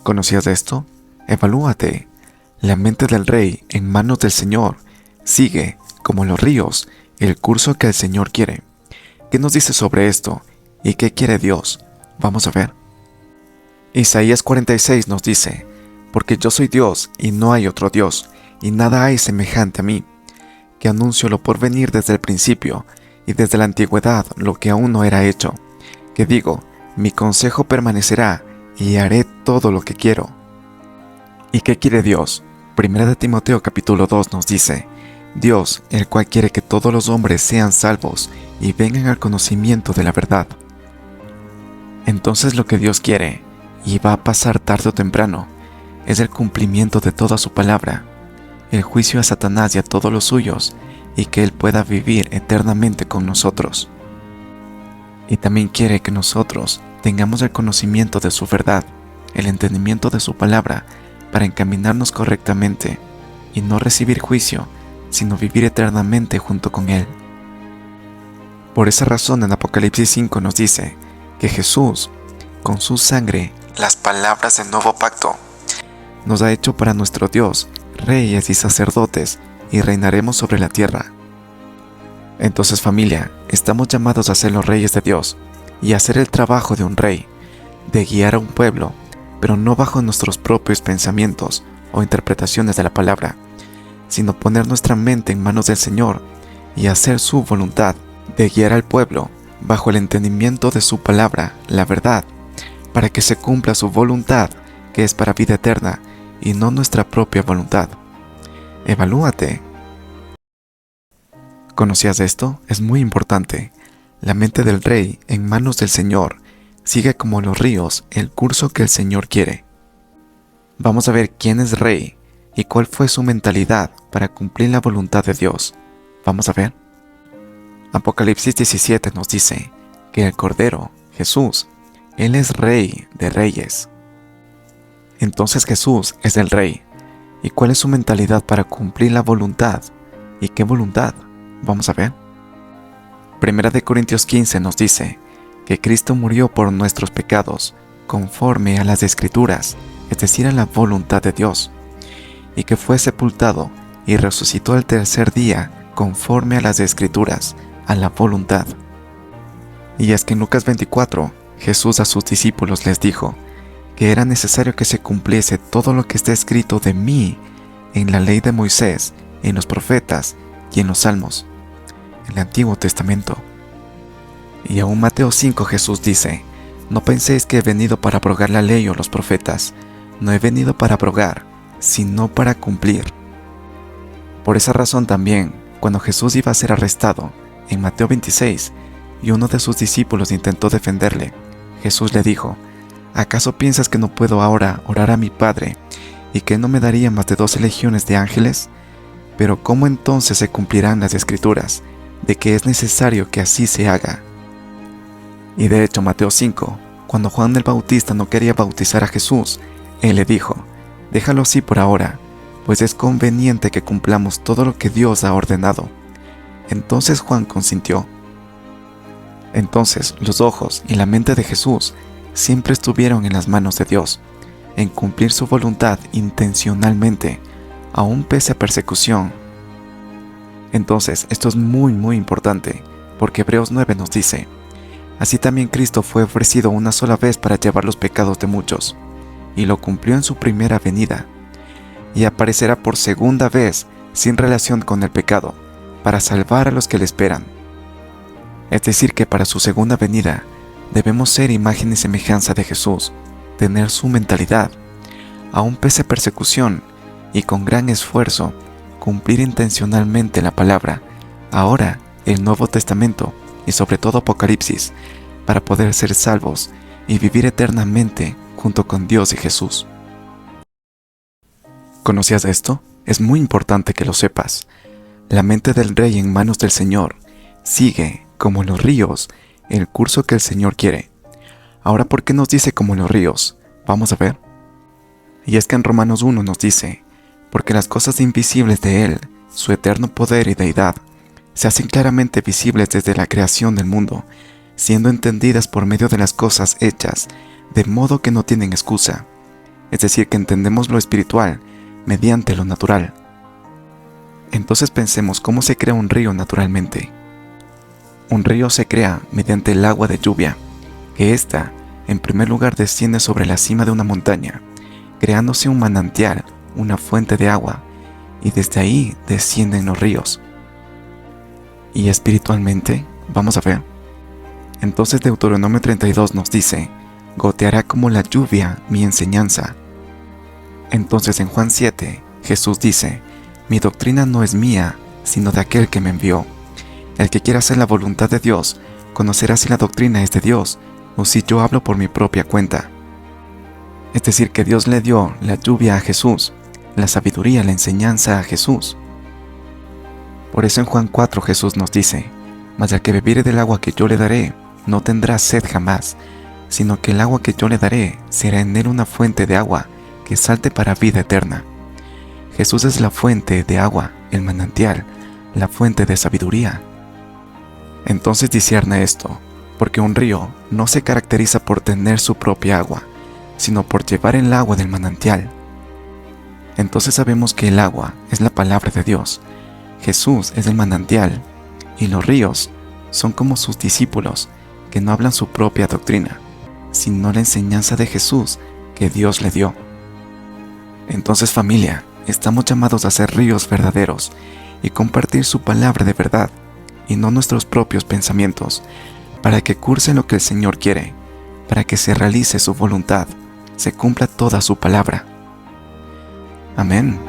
¿Conocías de esto? Evalúate. La mente del rey en manos del Señor sigue, como los ríos, el curso que el Señor quiere. ¿Qué nos dice sobre esto? ¿Y qué quiere Dios? Vamos a ver. Isaías 46 nos dice: porque yo soy Dios y no hay otro Dios, y nada hay semejante a mí, que anuncio lo por venir desde el principio, y desde la antigüedad lo que aún no era hecho, que digo, mi consejo permanecerá, y haré todo lo que quiero. ¿Y qué quiere Dios? Primera de Timoteo capítulo 2 nos dice: Dios, el cual quiere que todos los hombres sean salvos y vengan al conocimiento de la verdad. Entonces lo que Dios quiere, y va a pasar tarde o temprano, es el cumplimiento de toda su palabra, el juicio a Satanás y a todos los suyos, y que Él pueda vivir eternamente con nosotros. Y también quiere que nosotros tengamos el conocimiento de su verdad, el entendimiento de su palabra, para encaminarnos correctamente, y no recibir juicio, sino vivir eternamente junto con Él. Por esa razón en Apocalipsis 5 nos dice que Jesús, con su sangre, las palabras del nuevo pacto, nos ha hecho para nuestro Dios reyes y sacerdotes, y reinaremos sobre la tierra. Entonces, familia, estamos llamados a ser los reyes de Dios, y a hacer el trabajo de un rey, de guiar a un pueblo, pero no bajo nuestros propios pensamientos o interpretaciones de la palabra, sino poner nuestra mente en manos del Señor y hacer su voluntad, de guiar al pueblo bajo el entendimiento de su palabra, la verdad, para que se cumpla su voluntad, que es para vida eterna, y no nuestra propia voluntad. Evalúate. ¿Conocías esto? Es muy importante. La mente del rey en manos del Señor sigue como los ríos el curso que el Señor quiere. Vamos a ver quién es rey y cuál fue su mentalidad para cumplir la voluntad de Dios. Vamos a ver. Apocalipsis 17 nos dice que el Cordero, Jesús, Él es Rey de Reyes. Entonces Jesús es el Rey. ¿Y cuál es su mentalidad para cumplir la voluntad? ¿Y qué voluntad? Vamos a ver. Primera de Corintios 15 nos dice que Cristo murió por nuestros pecados, conforme a las Escrituras, es decir, a la voluntad de Dios, y que fue sepultado y resucitó al tercer día, conforme a las Escrituras, a la voluntad. Y es que en Lucas 24, Jesús a sus discípulos les dijo que era necesario que se cumpliese todo lo que está escrito de mí en la ley de Moisés, en los profetas y en los salmos, en el Antiguo Testamento. Y aún Mateo 5 Jesús dice: no penséis que he venido para abrogar la ley o los profetas, no he venido para abrogar, sino para cumplir. Por esa razón también, cuando Jesús iba a ser arrestado, en Mateo 26, y uno de sus discípulos intentó defenderle, Jesús le dijo: ¿acaso piensas que no puedo ahora orar a mi Padre, y que no me daría más de 12 legiones de ángeles? Pero ¿cómo entonces se cumplirán las Escrituras, de que es necesario que así se haga? Y de hecho Mateo 5, cuando Juan el Bautista no quería bautizar a Jesús, él le dijo: déjalo así por ahora, pues es conveniente que cumplamos todo lo que Dios ha ordenado. Entonces Juan consintió. Entonces los ojos y la mente de Jesús siempre estuvieron en las manos de Dios, en cumplir su voluntad intencionalmente, aún pese a persecución. Entonces esto es muy importante, porque Hebreos 9 nos dice: así también Cristo fue ofrecido una sola vez para llevar los pecados de muchos, y lo cumplió en su primera venida, y aparecerá por segunda vez sin relación con el pecado, para salvar a los que le esperan. Es decir, que para su segunda venida debemos ser imagen y semejanza de Jesús, tener su mentalidad, aún pese a persecución, y con gran esfuerzo, cumplir intencionalmente la palabra, ahora el Nuevo Testamento y sobre todo Apocalipsis, para poder ser salvos y vivir eternamente junto con Dios y Jesús. ¿Conocías esto? Es muy importante que lo sepas. La mente del Rey en manos del Señor sigue, como los ríos, el curso que el Señor quiere. Ahora, ¿por qué nos dice como los ríos? Vamos a ver. Y es que en Romanos 1 nos dice: porque las cosas invisibles de Él, su eterno poder y deidad, se hacen claramente visibles desde la creación del mundo, siendo entendidas por medio de las cosas hechas, de modo que no tienen excusa. es decir, que entendemos lo espiritual mediante lo natural. Entonces pensemos cómo se crea un río naturalmente. Un río se crea mediante el agua de lluvia, que ésta, en primer lugar, desciende sobre la cima de una montaña, creándose un manantial, una fuente de agua, y desde ahí descienden los ríos. Y espiritualmente, vamos a ver. Entonces Deuteronomio 32 nos dice: goteará como la lluvia mi enseñanza. Entonces en Juan 7, Jesús dice: mi doctrina no es mía, sino de aquel que me envió. El que quiera hacer la voluntad de Dios, conocerá si la doctrina es de Dios, o si yo hablo por mi propia cuenta. Es decir, que Dios le dio la lluvia a Jesús, la sabiduría, la enseñanza a Jesús. Por eso en Juan 4 Jesús nos dice: mas al que bebiere del agua que yo le daré, no tendrá sed jamás, sino que el agua que yo le daré será en él una fuente de agua que salte para vida eterna. Jesús es la fuente de agua, el manantial, la fuente de sabiduría. Entonces discierne esto, porque un río no se caracteriza por tener su propia agua, sino por llevar el agua del manantial. Entonces sabemos que el agua es la palabra de Dios, Jesús es el manantial, y los ríos son como sus discípulos, que no hablan su propia doctrina, sino la enseñanza de Jesús que Dios le dio. Entonces, familia, estamos llamados a ser ríos verdaderos y compartir su palabra de verdad, y no nuestros propios pensamientos, para que curse lo que el Señor quiere, para que se realice su voluntad, se cumpla toda su palabra. Amén.